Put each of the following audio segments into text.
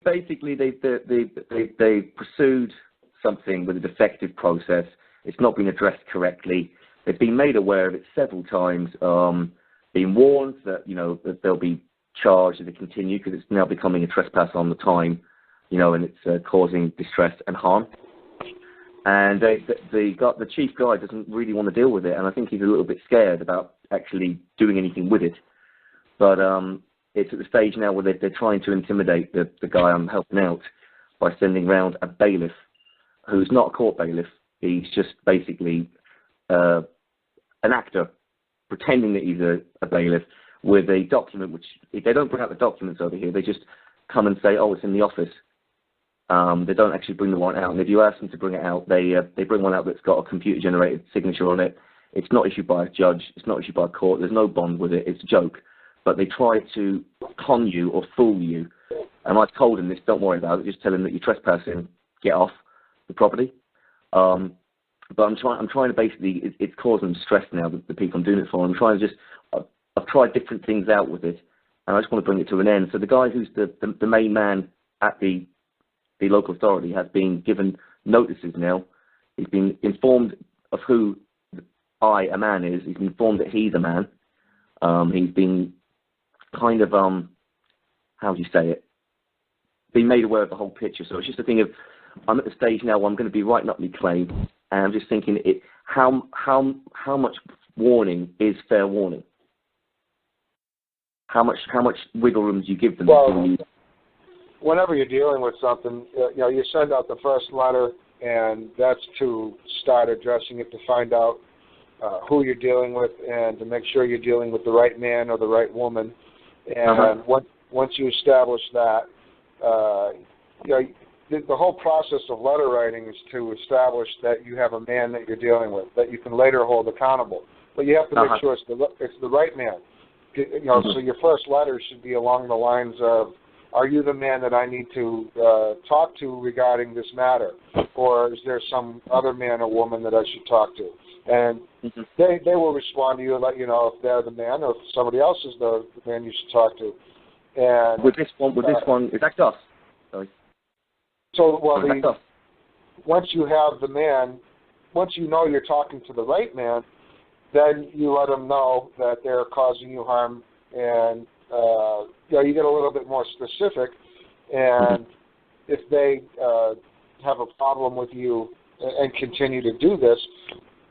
basically they pursued something with a defective process. It's not been addressed correctly. They've been made aware of it several times. Been warned that that they'll be charged if they continue, because it's now becoming a trespass on the time, and it's causing distress and harm. And the chief guy doesn't really want to deal with it, and I think he's a little bit scared about actually doing anything with it. But it's at the stage now where they're trying to intimidate the guy I'm helping out by sending round a bailiff, who's not a court bailiff. He's just basically an actor pretending that he's a bailiff with a document, which if they don't bring out the documents over here, they just come and say, oh, it's in the office. They don't actually bring the warrant out, and if you ask them to bring it out, they bring one out that's got a computer-generated signature on it. It's not issued by a judge. It's not issued by a court. There's no bond with it. It's a joke. But they try to con you or fool you. And I've told them this, don't worry about it. Just tell them that you're trespassing, get off the property. But I'm trying to basically, it's causing stress now, the people I'm doing it for. I'm trying to I've tried different things out with it, and I just want to bring it to an end. So the guy who's the main man at the local authority has been given notices now. He's been informed of who a man is. He's been informed that he's a man. He's been kind of, how do you say it? Being made aware of the whole picture. So it's just a thing of, I'm at the stage now where I'm going to be writing up my claim, and I'm just thinking, how much warning is fair warning? How much wiggle room do you give them? Well, whenever you're dealing with something, you send out the first letter, and that's to start addressing it, to find out who you're dealing with, and to make sure you're dealing with the right man or the right woman. And once you establish that, the whole process of letter writing is to establish that you have a man that you're dealing with, that you can later hold accountable. But you have to make sure it's the right man. So your first letter should be along the lines of, are you the man that I need to talk to regarding this matter? Or is there some other man or woman that I should talk to? And they will respond to you and let you know if they're the man or if somebody else is the man you should talk to. And with this one, is that Gus? Sorry. So, once you have the man, once you know you're talking to the right man, then you let them know that they're causing you harm, and you get a little bit more specific. And if they have a problem with you and continue to do this,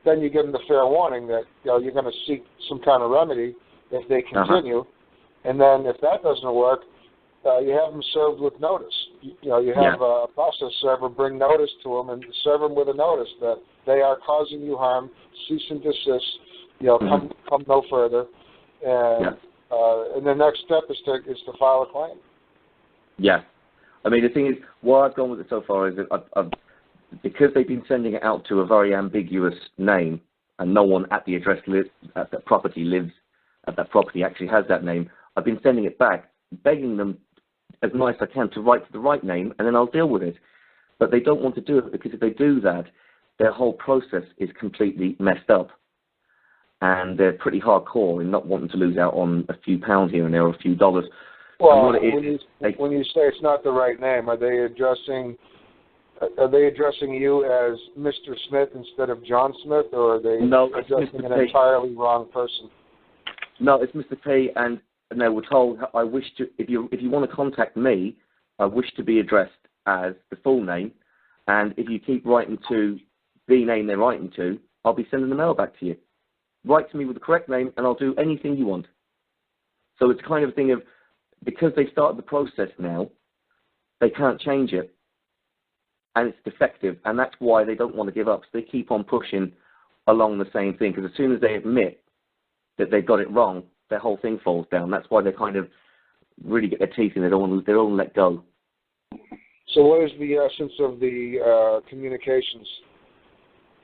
then you give them the fair warning that you're going to seek some kind of remedy if they continue. And then if that doesn't work, you have them served with notice. You have a process server bring notice to them and serve them with a notice that they are causing you harm, cease and desist, come no further. And the next step is to file a claim. Yeah. I mean, the thing is, what I've gone with it so far is that I've because they've been sending it out to a very ambiguous name, and no one at the address at that property lives at that property actually has that name, I've been sending it back, begging them as nice as I can to write to the right name, and then I'll deal with it. But they don't want to do it, because if they do that, their whole process is completely messed up. And they're pretty hardcore in not wanting to lose out on a few pounds here and there or a few dollars. Well, when you say it's not the right name, are they addressing you as Mr. Smith instead of John Smith, or are they addressing an entirely wrong person? No, it's Mr. P, and they were told, I wish to, if you want to contact me, I wish to be addressed as the full name, and if you keep writing to the name they're writing to, I'll be sending the mail back to you. Write to me with the correct name, and I'll do anything you want. So it's kind of a thing of, because they started the process now, they can't change it, and it's defective, and that's why they don't want to give up. So they keep on pushing along the same thing, because as soon as they admit that they've got it wrong, their whole thing falls down. That's why they kind of really get their teeth in. They don't want to let go. So what is the essence of the communications?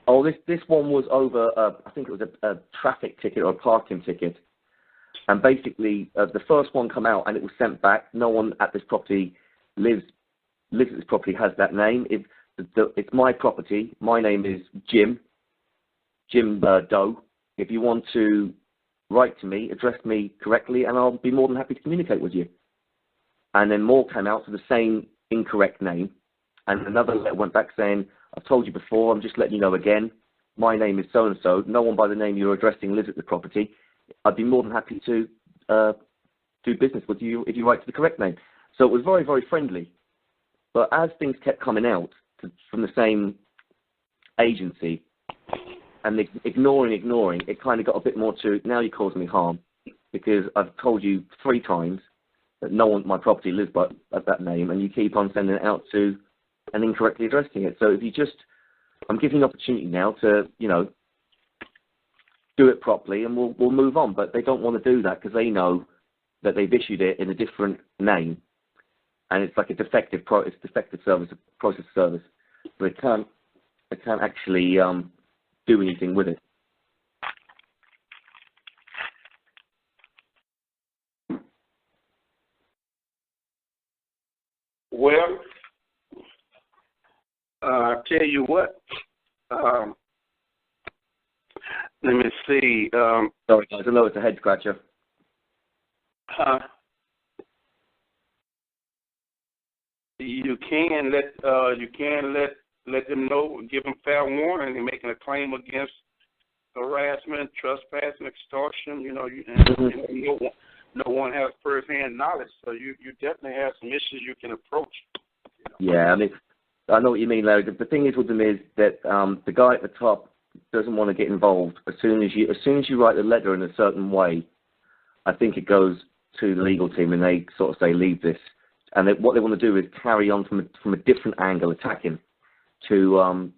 Oh, this one was over, I think it was a traffic ticket or a parking ticket. And basically, the first one come out and it was sent back. No one at this property lives at this property has that name. It's my property. My name is Jim Doe. If you want to write to me, address me correctly, and I'll be more than happy to communicate with you. And then more came out for the same incorrect name, and another letter went back saying, I've told you before, I'm just letting you know again, my name is so-and-so, no one by the name you're addressing lives at the property. I'd be more than happy to do business with you if you write to the correct name. So it was very, very friendly. But as things kept coming out from the same agency, and ignoring, it kind of got a bit more to, now you're causing me harm, because I've told you 3 times that no one, my property lives by that name, and you keep on sending it out to and incorrectly addressing it. So if you just, I'm giving you an opportunity now to, do it properly, and we'll move on. But they don't want to do that because they know that they've issued it in a different name, and it's like a defective service, a process service. So they can't actually do anything with it. Well, I'll tell you what. Let me see. Sorry, guys. I know it's a head scratcher. You can let them know, give them fair warning. They're making a claim against harassment, trespassing, extortion. No one has first-hand knowledge, so you definitely have some issues you can approach. Yeah, I mean, I know what you mean, Larry. The thing is with them is that the guy at the top doesn't want to get involved. As soon as you write the letter in a certain way, I think it goes to the legal team, and they sort of say, leave this. And what they want to do is carry on from a different angle, attacking to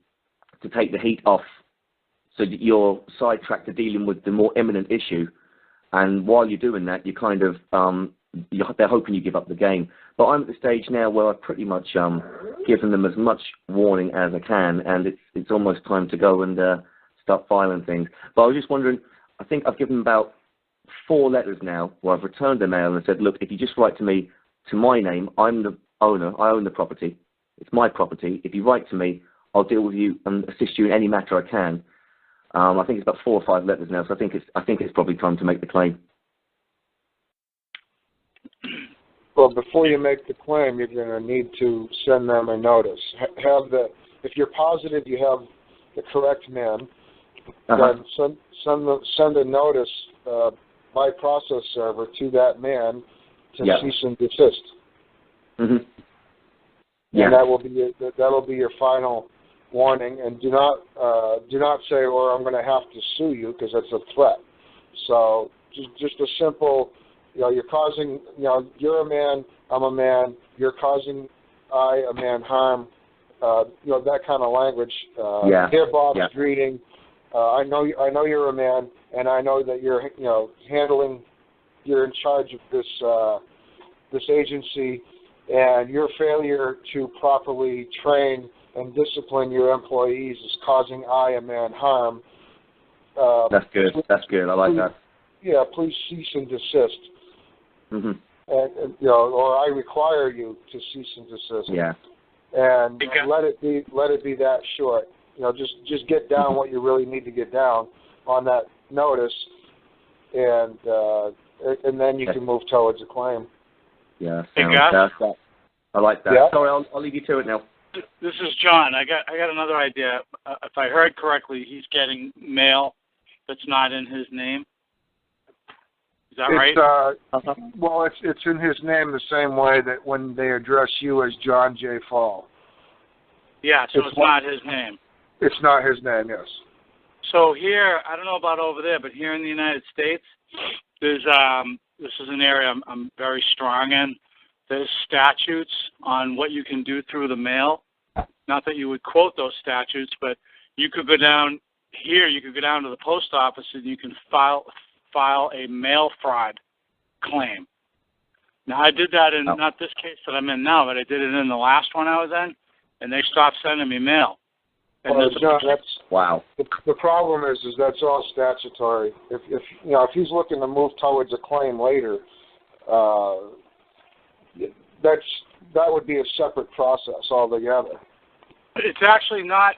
take the heat off, so that you're sidetracked to dealing with the more imminent issue. And while you're doing that, you kind of they're hoping you give up the game. But I'm at the stage now where I've pretty much given them as much warning as I can, and it's almost time to go and start filing things. But I was just wondering, I think I've given them about 4 letters now where I've returned the mail and said, look, if you just write to me, to my name, I'm the owner, I own the property, it's my property. If you write to me, I'll deal with you and assist you in any matter I can. I think it's about 4 or 5 letters now, so I think it's probably time to make the claim. Well, before you make the claim, you're going to need to send them a notice. If you're positive you have the correct man, then send a notice by process server to that man to cease and desist. Mm-hmm. Yeah. And that'll be your final warning. And do not say, "Or I'm going to have to sue you," because that's a threat. So just a simple, you're causing, you're a man, I'm a man, you're causing a man harm. That kind of language. Dear Bob, greeting. I know you're a man, and I know that you're you're in charge of this agency, and your failure to properly train and discipline your employees is causing a man harm. That's good. That's good. I like that. Yeah, please cease and desist. Mm-hmm. And or I require you to cease and desist. Yeah. And let it be that short. Just get down what you really need to get down on that notice, and then you can move towards a claim. Yeah. Hey, Gus? I like that. Yeah. Sorry, I'll leave you to it now. This is John. I got another idea. If I heard correctly, he's getting mail that's not in his name. Is that right? Well, it's in his name the same way that when they address you as John J. Fall. Yeah, so it's not his name. It's not his name, yes. So here, I don't know about over there, but here in the United States, there's this is an area I'm very strong in. There's statutes on what you can do through the mail. Not that you would quote those statutes, but you could go down here. You could go down to the post office and you can file a mail fraud claim. Now, I did that in not this case that I'm in now, but I did it in the last one I was in, and they stopped sending me mail. And well, John, wow. The problem is that's all statutory. If he's looking to move towards a claim later, that would be a separate process altogether. It's actually not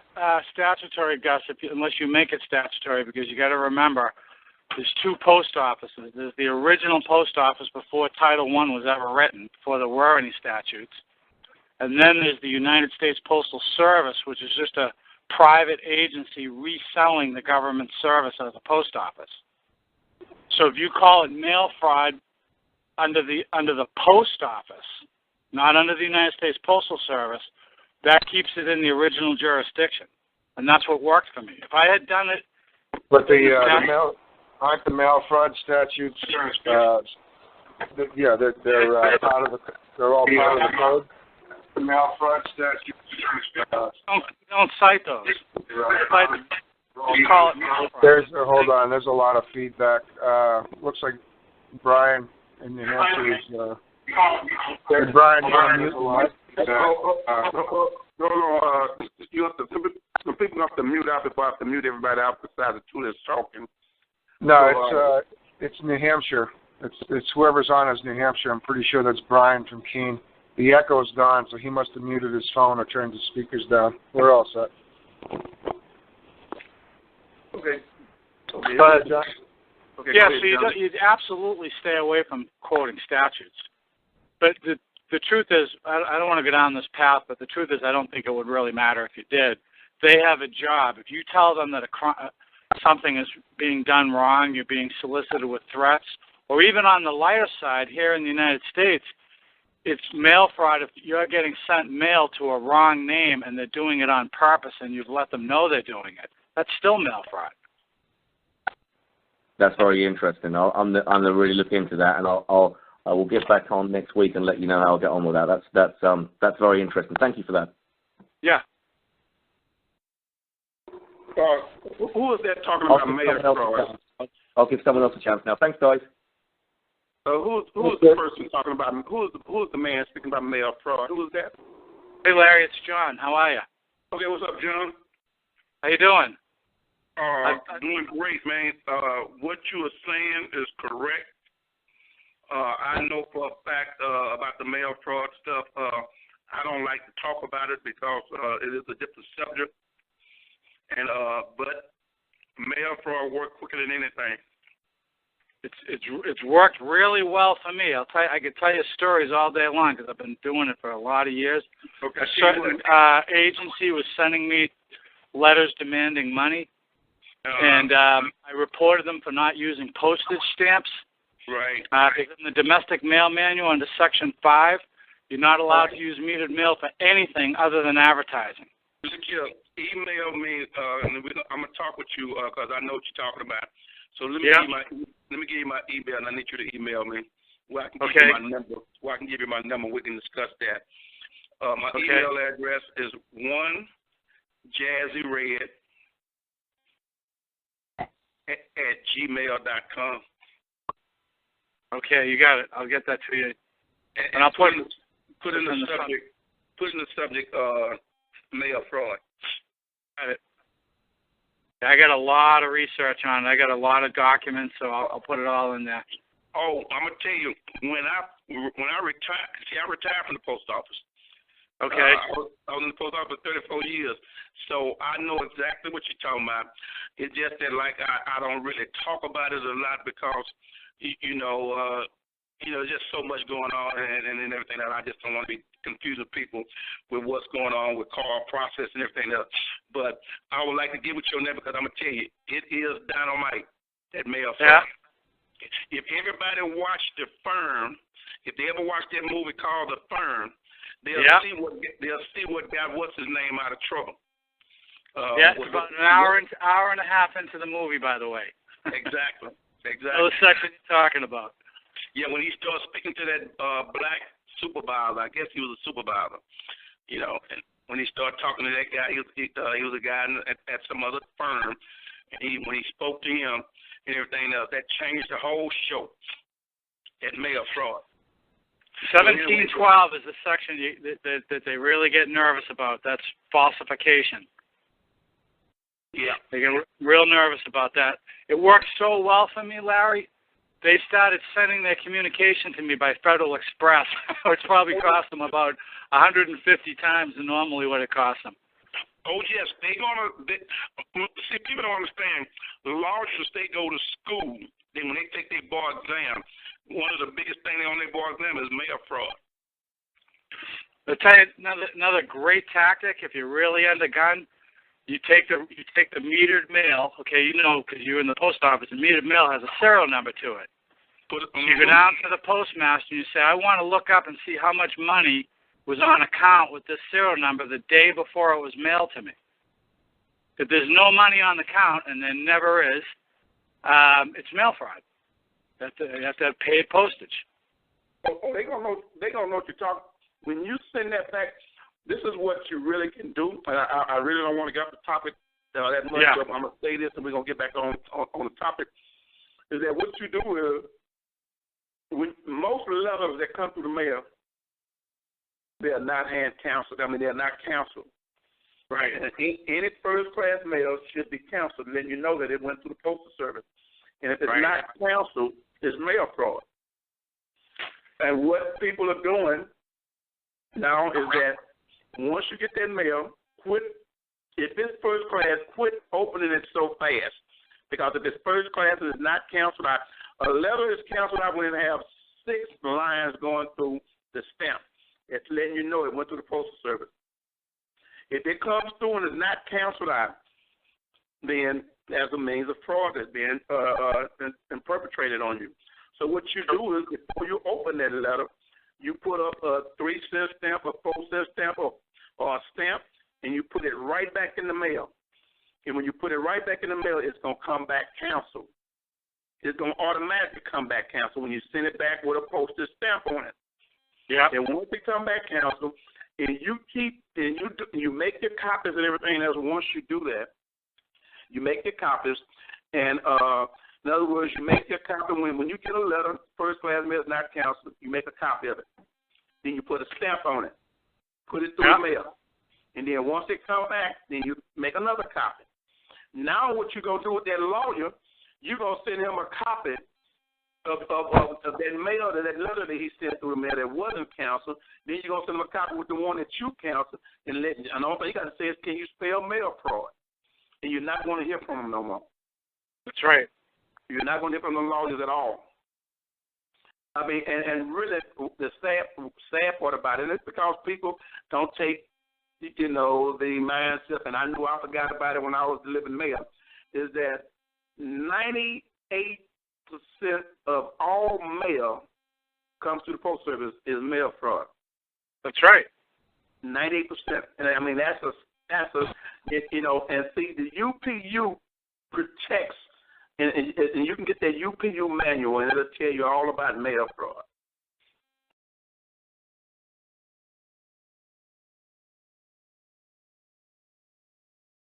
statutory, Gus, unless you make it statutory, because you got to remember there's 2 post offices. There's the original post office before Title I was ever written, before there were any statutes, And then there's the United States Postal Service, which is just a private agency reselling the government service as a post office. So if you call it mail fraud under the post office, not under the United States Postal Service, that keeps it in the original jurisdiction. And that's what worked for me. If I had done it... But aren't the mail fraud statutes, they're all part of the code? The mail fraud statutes. Don't cite those. Don't call it mail fraud. Hold on, there's a lot of feedback. Looks like Brian in New Hampshire is... Brian, No, you have to... Some people have to mute out before I have to mute everybody out besides the two that's talking. No, it's New Hampshire. It's whoever's on is New Hampshire. I'm pretty sure that's Brian from Keene. The echo's gone, so he must have muted his phone or turned his speakers down. We're all set. Okay. But, John? Okay, yeah, ahead, so you'd absolutely stay away from quoting statutes. But the truth is, I don't want to go down this path, but the truth is I don't think it would really matter if you did. They have a job. If you tell them that something is being done wrong, you're being solicited with threats, or even on the lighter side, here in the United States, it's mail fraud if you're getting sent mail to a wrong name and they're doing it on purpose and you've let them know they're doing it. That's still mail fraud. That's very interesting. I'm gonna really look into that, and I will get back on next week and let you know how I'll get on with that. That's very interesting. Thank you for that. Yeah. Who is that talking about mail fraud? I'll give someone else a chance now. Thanks, guys. Who's the person talking about? Who's the man speaking about mail fraud? Who is that? Hey, Larry, it's John. How are you? Okay, what's up, John? How you doing? Doing great, man. What you are saying is correct. I know for a fact about the mail fraud stuff. I don't like to talk about it because it is a different subject. And but mail fraud works quicker than anything. It's worked really well for me. I could tell you stories all day long because I've been doing it for a lot of years. Okay. A certain agency was sending me letters demanding money, and I reported them for not using postage stamps. Right. Because in the domestic mail manual under Section 5, you're not allowed to use metered mail for anything other than advertising. Email me, and I'm gonna talk with you because I know what you're talking about. So let me give you my email, and I need you to email me. Where I can give you my number. Where I can give you my number. We can discuss that. My email address is 1jazzyred at gmail.com. Okay, you got it. I'll get that to you. And I'll put in the subject. Put in the subject mail fraud. Got it. I got a lot of research on it. I got a lot of documents, so I'll put it all in there. Oh, I'm gonna tell you, when I retired, see, I retired from the post office. Okay. I was in the post office for 34 years, so I know exactly what you're talking about. It's just that, like, I don't really talk about it a lot because, there's just so much going on and everything that I just don't want to be confusing people with what's going on with call process and everything else. But I would like to give it your name because I'm going to tell you, it is dynamite, that mail fraud. Yeah. If everybody watched The Firm, if they ever watched that movie called The Firm, they'll see what got what's his name out of trouble. It's about an hour and a half into the movie, by the way. Exactly. Those sections you're talking about. Yeah, when he started speaking to that black supervisor, I guess he was a supervisor, and when he started talking to that guy, he was a guy at some other firm, and when he spoke to him and everything else, that changed the whole show, that mail fraud. 1712 is the section that they really get nervous about. That's falsification. Yeah. They get real nervous about that. It worked so well for me, Larry. They started sending their communication to me by Federal Express, which probably cost them about 150 times than normally what it cost them. Oh, yes. See, people don't understand. The largest they go to school, then when they take their bar exam, one of the biggest things on their bar exam is mail fraud. I'll tell you another great tactic. If you're really into gun, you take the metered mail. Okay, you know, because you're in the post office. The metered mail has a serial number to it. So you go down to the postmaster and you say, I want to look up and see how much money was on account with this serial number the day before it was mailed to me. If there's no money on the account, and there never is, it's mail fraud. You have to have paid postage. Oh, they gonna know what you're talking. When you send that back, this is what you really can do. And I really don't want to get off the topic that much. Yeah. I'm gonna say this, and we're gonna get back on the topic. Is that what you do is, with most letters that come through the mail, they are not hand canceled. I mean, they are not canceled. Right. And any first-class mail should be canceled, letting you know that it went through the postal service. And if it's not canceled, it's mail fraud. And what people are doing now is that once you get that mail, quit. If it's first class, quit opening it so fast. Because if it's first class and it's not canceled out, a letter is canceled out when it has 6 lines going through the stamp. It's letting you know it went through the postal service. If it comes through and it's not canceled out, then there's a means of fraud that's being perpetrated on you. So what you do is, before you open that letter, you put up a 3-cent stamp, a 4-cent stamp, or a stamp, and you put it right back in the mail. And when you put it right back in the mail, it's going to come back canceled. It's going to automatically come back canceled when you send it back with a postage stamp on it. Yeah. And once it come back canceled, and you make your copies and everything else. Once you do that, you make your copies, and in other words, you make your copy when you get a letter, first class mail is not canceled. You make a copy of it. Then you put a stamp on it, put it through the mail, and then once it comes back, then you make another copy. Now, what you're gonna do with that lawyer, you're gonna send him a copy of that mail, that letter that he sent through the mail that wasn't canceled. Then you're gonna send him a copy with the one that you canceled, and all you gotta say is, can you spell mail fraud? And you're not going to hear from them no more. That's right. You're not going to hear from the lawyers at all. I mean, and really, the sad part about it is because people don't take, the mindset, and I knew I forgot about it when I was delivering mail, is that 98% of all mail comes to the post service is mail fraud. That's right. 98%. And I mean, and see, the UPU protects, and you can get that UPU manual, and it'll tell you all about mail fraud.